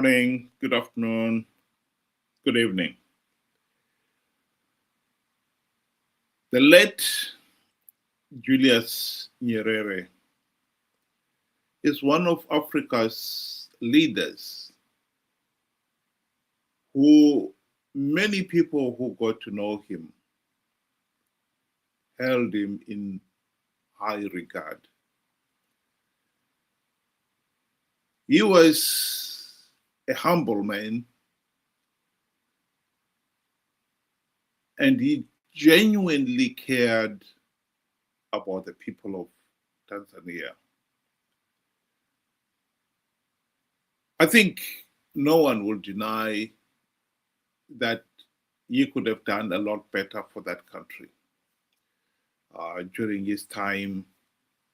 morning, good afternoon, good evening. The late Julius Nyerere is one of Africa's leaders who many people who got to know him held him in high regard. He was a humble man, and he genuinely cared about the people of Tanzania. I think no one will deny that he could have done a lot better for that country during his time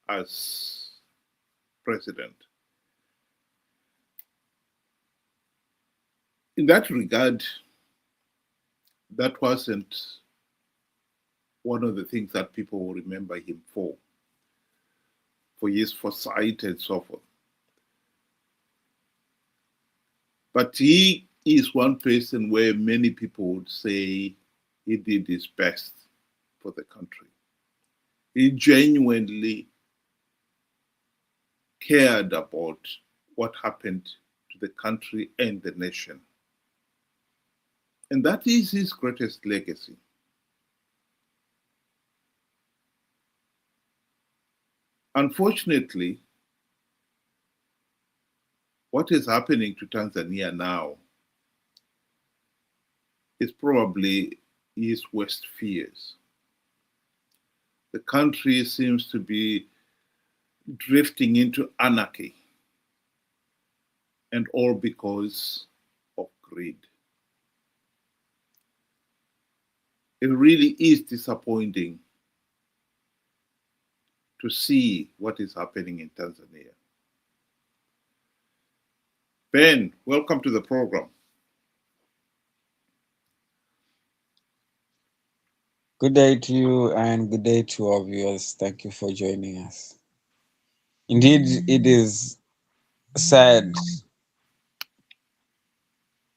as president. In that regard, that wasn't one of the things that people will remember him for his foresight and so forth. But he is one person where many people would say he did his best for the country. He genuinely cared about what happened to the country and the nation. And that is his greatest legacy. Unfortunately, what is happening to Tanzania now is probably his worst fears. The country seems to be drifting into anarchy, and all because of greed. It really is disappointing to see what is happening in Tanzania. Ben, welcome to the program. Good day to you and good day to our viewers. Thank you for joining us. Indeed, it is sad,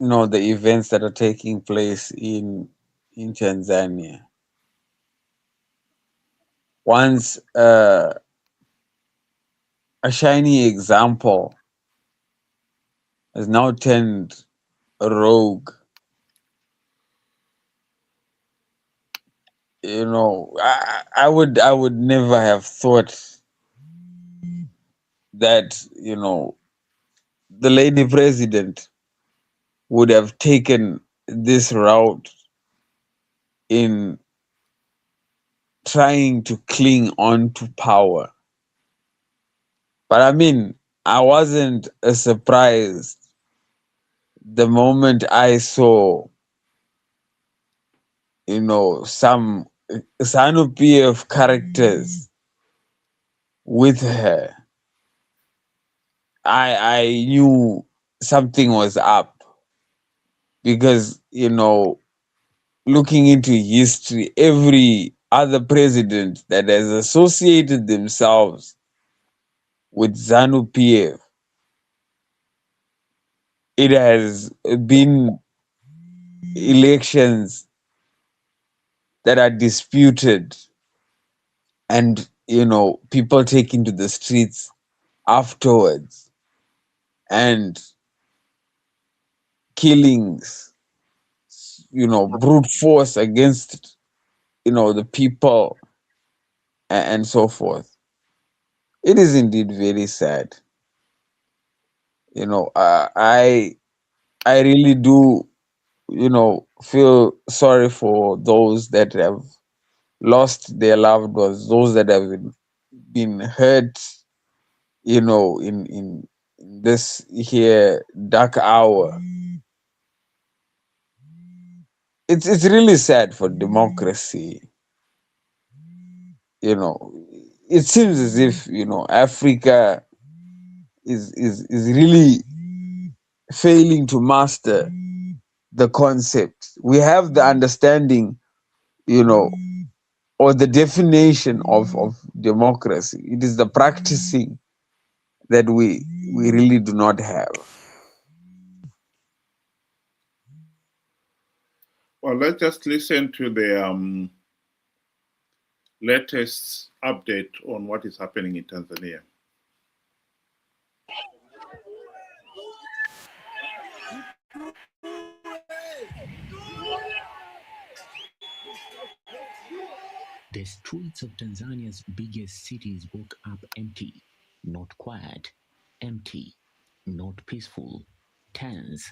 the events that are taking place in Tanzania. Once a shiny example has now turned rogue. I would never have thought that the lady president would have taken this route in trying to cling on to power. But I mean, I wasn't surprised the moment I saw, some ZANU PF characters with her. I knew something was up because, looking into history, every other president that has associated themselves with ZANU PF, it has been elections that are disputed and, people taking to the streets afterwards and killings, brute force against, the people and so forth. It is indeed very sad. I really do, feel sorry for those that have lost their loved ones, those that have been hurt, in this here dark hour. It's really sad for democracy. It seems as if Africa is really failing to master the concept. We have the understanding, or the definition of democracy. It is the practicing that we really do not have. Or let's just listen to the latest update on what is happening in Tanzania. The streets of Tanzania's biggest cities woke up empty, not quiet, empty, not peaceful, tense.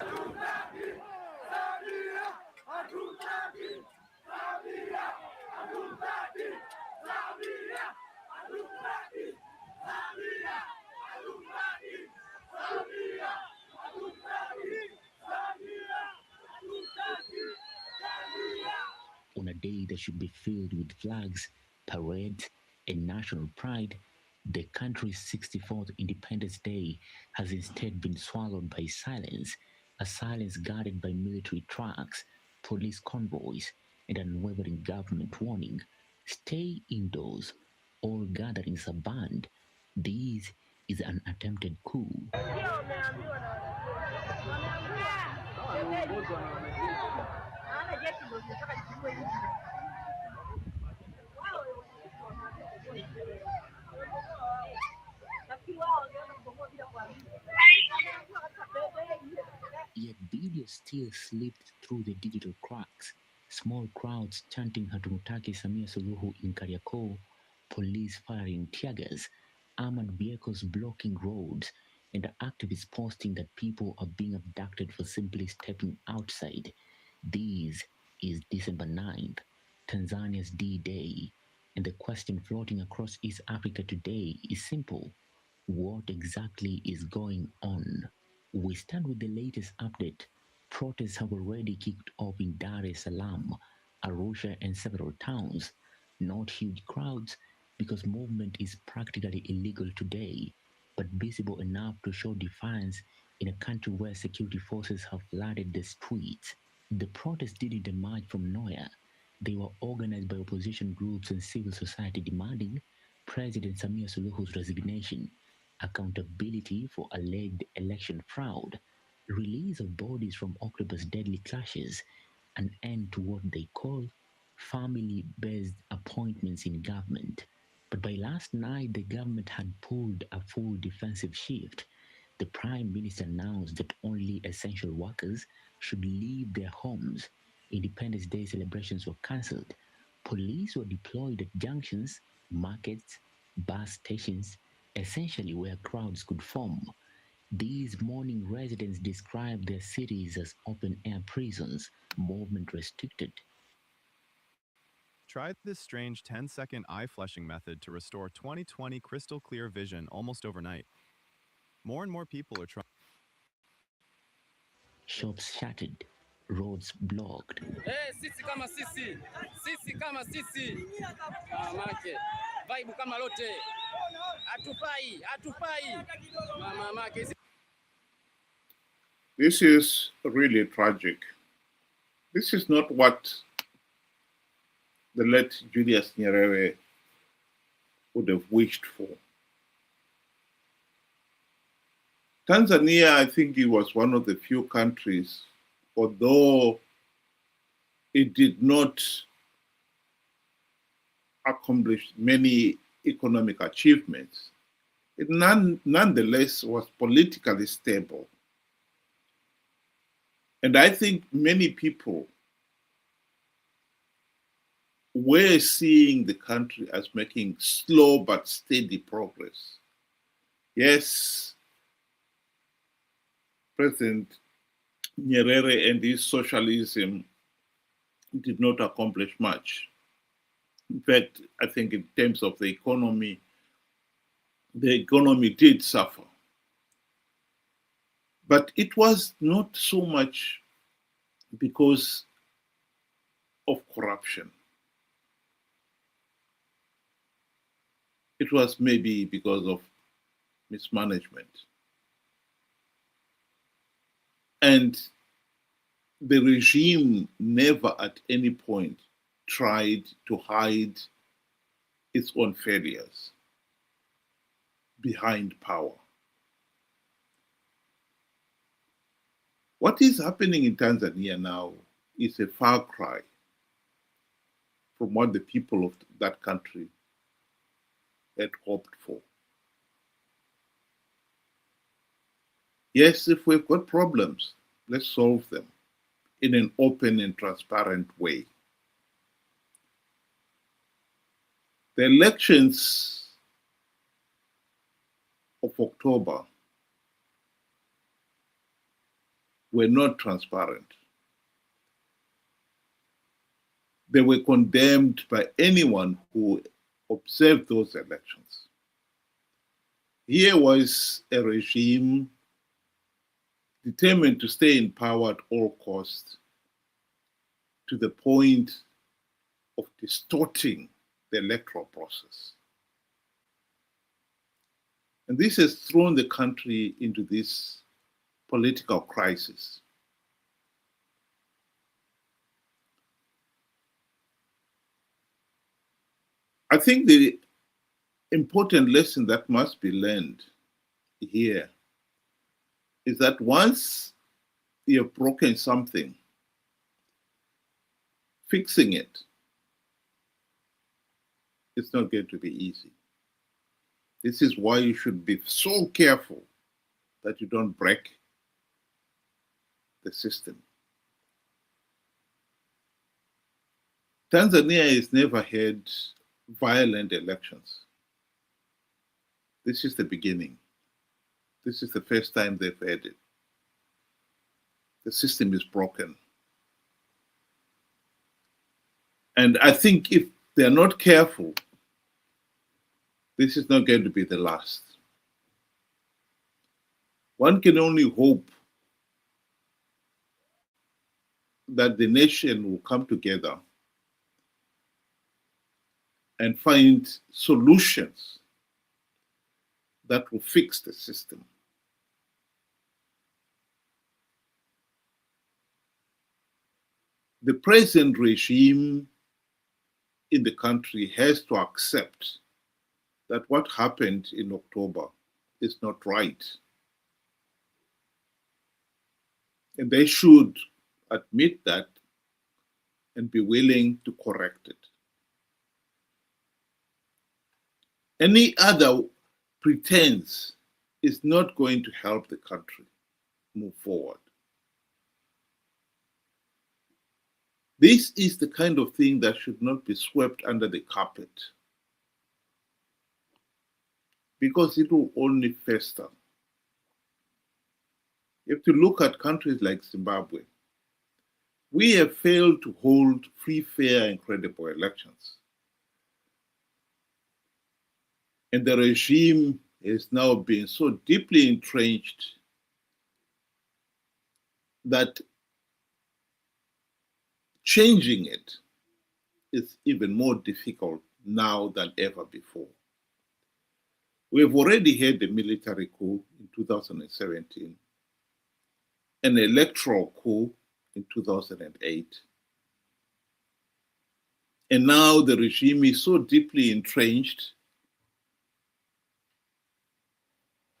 On a day that should be filled with flags, parades, and national pride, the country's 64th Independence Day has instead been swallowed by silence, a silence guarded by military trucks, police convoys, and unwavering government warning. Stay indoors. All gatherings are banned. This is an attempted coup. Yet videos still slipped through the digital cracks. Small crowds chanting Hatumutaki Samia Suluhu in Kariakoo, police firing tear gas, armored vehicles blocking roads, and activists posting that people are being abducted for simply stepping outside. This is December 9th, Tanzania's D-Day, and the question floating across East Africa today is simple. What exactly is going on? We start with the latest update. Protests have already kicked off in Dar es Salaam, Arusha, and several towns. Not huge crowds, because movement is practically illegal today, but visible enough to show defiance in a country where security forces have flooded the streets. The protests didn't emerge from nowhere. They were organized by opposition groups and civil society demanding President Samia Suluhu's resignation, accountability for alleged election fraud, release of bodies from Octopus deadly clashes, an end to what they call family based appointments in government. But by last night, the government had pulled a full defensive shift. The Prime Minister announced that only essential workers should leave their homes. Independence Day celebrations were cancelled. Police were deployed at junctions, markets, bus stations, essentially where crowds could form. These morning residents described their cities as open air prisons, movement restricted. Try this strange 10-second eye flushing method to restore 20/20 crystal clear vision almost overnight. More and more people are trying. Shops shuttered, roads blocked. Sisi kama sisi mamake vibe kama lote hatufai mamake. This is really tragic. This is not what the late Julius Nyerere would have wished for. Tanzania, I think it was one of the few countries, although it did not accomplish many economic achievements, it nonetheless was politically stable. And I think many people were seeing the country as making slow but steady progress. Yes, President Nyerere and his socialism did not accomplish much. In fact, I think in terms of the economy did suffer. But it was not so much because of corruption. It was maybe because of mismanagement. And the regime never at any point tried to hide its own failures behind power. What is happening in Tanzania now is a far cry from what the people of that country had hoped for. Yes, if we've got problems, let's solve them in an open and transparent way. The elections of October were not transparent. They were condemned by anyone who observed those elections. Here was a regime determined to stay in power at all costs, to the point of distorting the electoral process. And this has thrown the country into this political crisis. I think the important lesson that must be learned here is that once you have broken something, fixing it is not going to be easy. This is why you should be so careful that you don't break the system. Tanzania has never had violent elections. This is the beginning. This is the first time they've had it. The system is broken. And I think if they're not careful, this is not going to be the last. One can only hope that the nation will come together and find solutions that will fix the system. The present regime in the country has to accept that what happened in October is not right. And they should admit that and be willing to correct it. Any other pretense is not going to help the country move forward. This is the kind of thing that should not be swept under the carpet, because it will only fester. You have to look at countries like Zimbabwe. We have failed to hold free, fair, and credible elections. And the regime has now been so deeply entrenched that changing it is even more difficult now than ever before. We have already had a military coup in 2017, an electoral coup in 2008. And now the regime is so deeply entrenched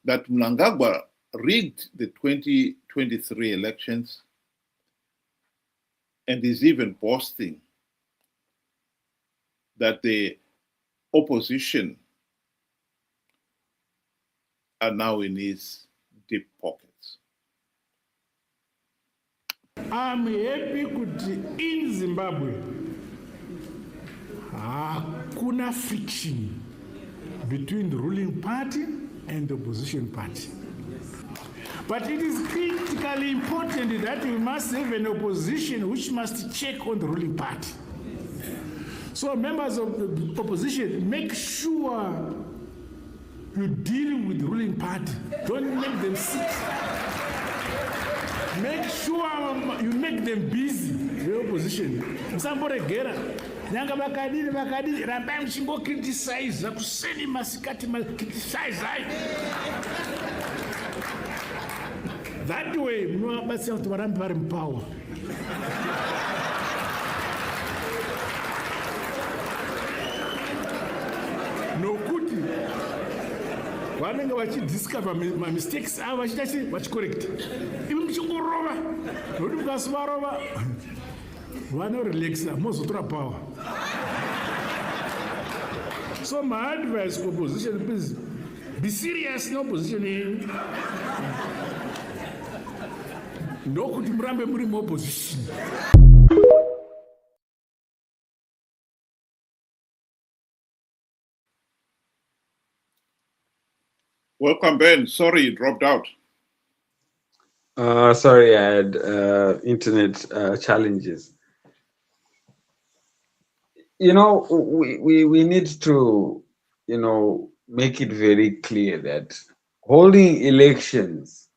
that Mnangagwa rigged the 2023 elections and is even boasting that the opposition are now in his deep pockets. I'm happy kuti in Zimbabwe hakuna friction between the ruling party and the opposition party. But it is critically important that we must have an opposition which must check on the ruling party. So members of the opposition, make sure you deal with the ruling party. Don't make them sick. Make sure you make them busy, the opposition. Somebody get up. Nyanga bakadini rambai mchingo criticize kuseni masikati criticize. That way munovabatsira kuti varambe vari mupower. Nokuti vanenge vachidiscover mistakes avo vachicorrect. Ivi muchingorova nokuti mukasivarova vanorelaxa mozotora power. So my advice for opposition, please be serious in opposition. Ndokuti murambe muri opposition. Welcome, Ben. Sorry you dropped out. Sorry, I had internet challenges. We need to, make it very clear that holding elections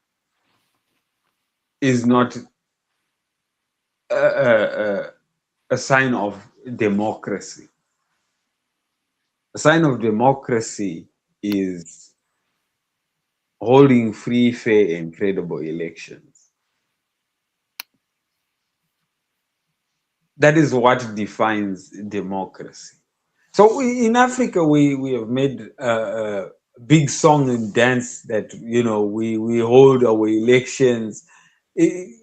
is not a sign of democracy. A sign of democracy is holding free, fair, and credible elections. That is what defines democracy. So in Africa, we have made a big song and dance that, we hold our elections,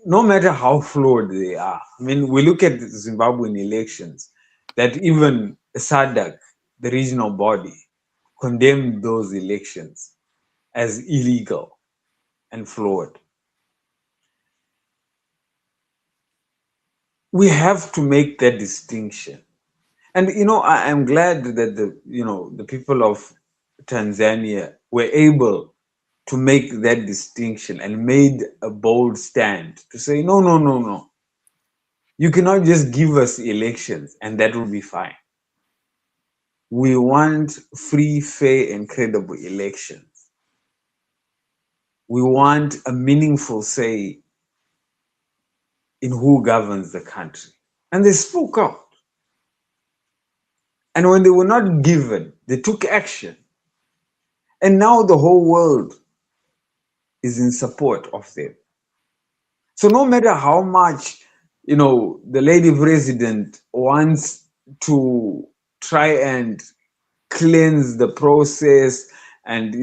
no matter how flawed they are. I mean, we look at the Zimbabwean elections, that even SADC, the regional body, condemned those elections as illegal and flawed. We have to make that distinction. And I am glad that the people of Tanzania were able to make that distinction and made a bold stand to say, no. You cannot just give us elections and that will be fine. We want free, fair, and credible elections. We want a meaningful say in who governs the country. And they spoke out. And when they were not given, they took action. And now the whole world is in support of them. So no matter how much, the lady president wants to try and cleanse the process and,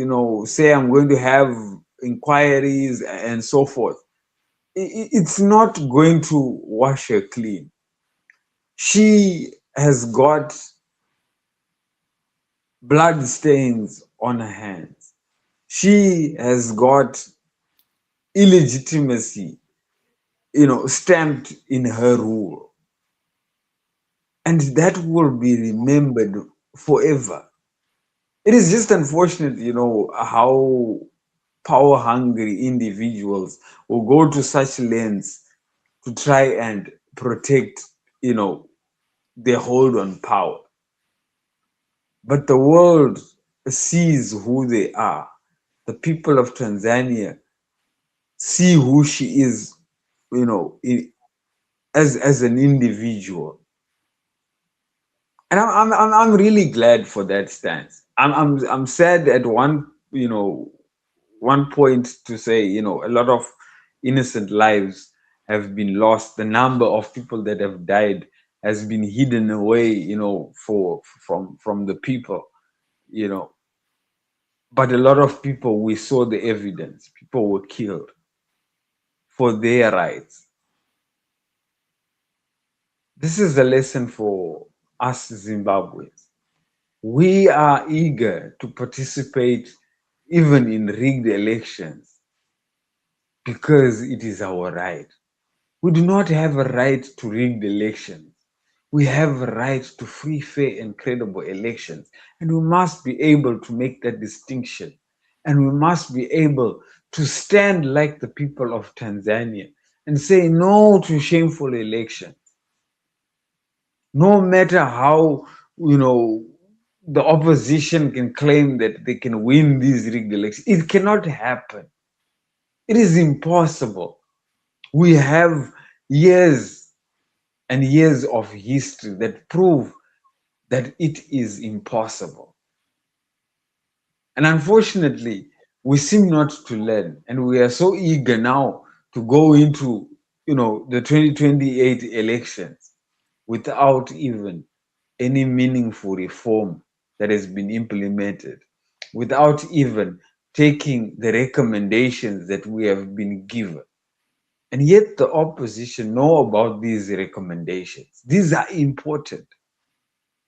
say I'm going to have inquiries and so forth, it's not going to wash her clean. She has got blood stains on her hands. She has got illegitimacy, stamped in her rule. And that will be remembered forever. It is just unfortunate, how power hungry individuals will go to such lengths to try and protect, their hold on power. But the world sees who they are. The people of Tanzania see who she is, as an individual. And I'm really glad for that stance. I'm sad at one point to say, a lot of innocent lives have been lost. The number of people that have died has been hidden away, from the people, But a lot of people, we saw the evidence. People were killed for their rights. This is a lesson for us Zimbabweans. We are eager to participate even in rigged elections because it is our right. We do not have a right to rigged elections. We have a right to free, fair, and credible elections. And we must be able to make that distinction. And we must be able to stand like the people of Tanzania and say no to shameful elections. No matter how, the opposition can claim that they can win these rigged elections, it cannot happen. It is impossible. We have years and years of history that prove that it is impossible. And unfortunately, we seem not to learn, and we are so eager now to go into, the 2028 elections without even any meaningful reform that has been implemented, without even taking the recommendations that we have been given. And yet the opposition know about these recommendations. These are important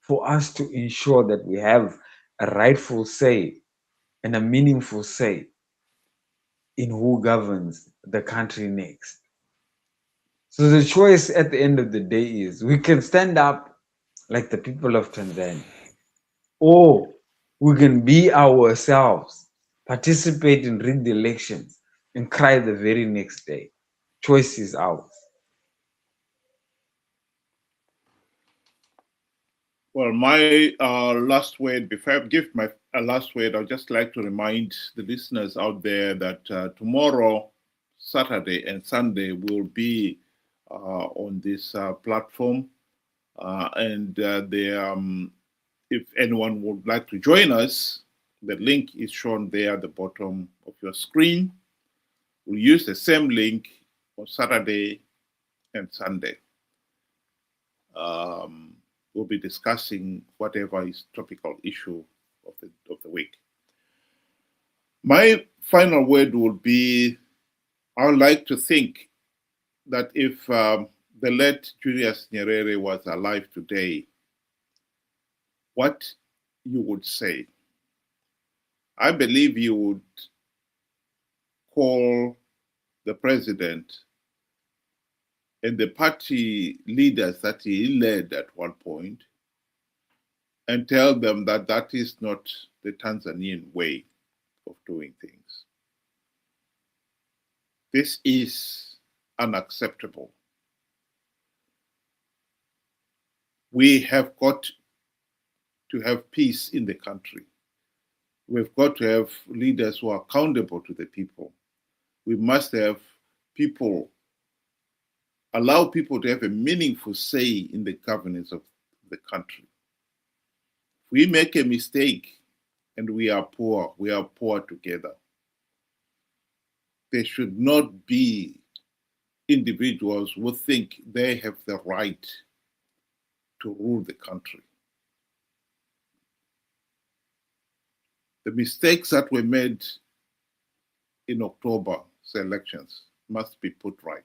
for us to ensure that we have a rightful say and a meaningful say in who governs the country next. So the choice at the end of the day is we can stand up like the people of Tanzania, or we can be ourselves, participate in rigged elections, and cry the very next day. Choice is ours. Well, my last word, before I give my last word, I'd just like to remind the listeners out there that tomorrow, Saturday, and Sunday will be on this platform. If anyone would like to join us, the link is shown there at the bottom of your screen. We'll use the same link on Saturday and Sunday. We'll be discussing whatever is topical issue of the week. My final word would be, I would like to think that if the late Julius Nyerere was alive today, what you would say. I believe you would call the president and the party leaders that he led at one point and tell them that that is not the Tanzanian way of doing things. This is unacceptable. We have got to have peace in the country. We've got to have leaders who are accountable to the people. We must have people, allow people to have a meaningful say in the governance of the country. If we make a mistake and we are poor together. There should not be individuals who think they have the right to rule the country. The mistakes that were made in October's elections must be put right.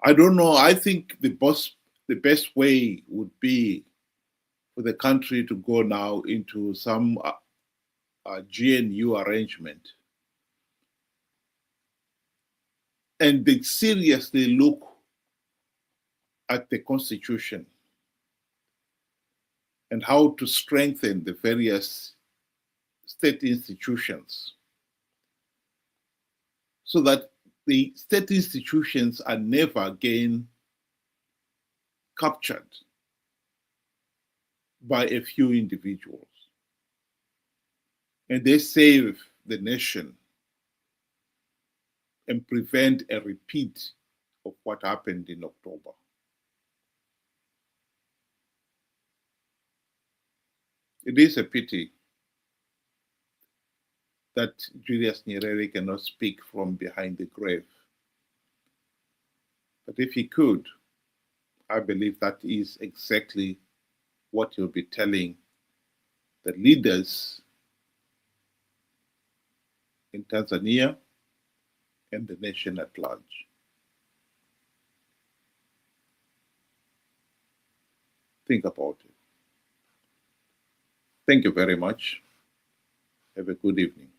I don't know. I think the best way would be for the country to go now into some GNU arrangement and they seriously look at the Constitution and how to strengthen the various state institutions so that the state institutions are never again captured by a few individuals. And they save the nation and prevent a repeat of what happened in October. It is a pity that Julius Nyerere cannot speak from behind the grave. But if he could, I believe that is exactly what he'll be telling the leaders in Tanzania and the nation at large. Think about it. Thank you very much. Have a good evening.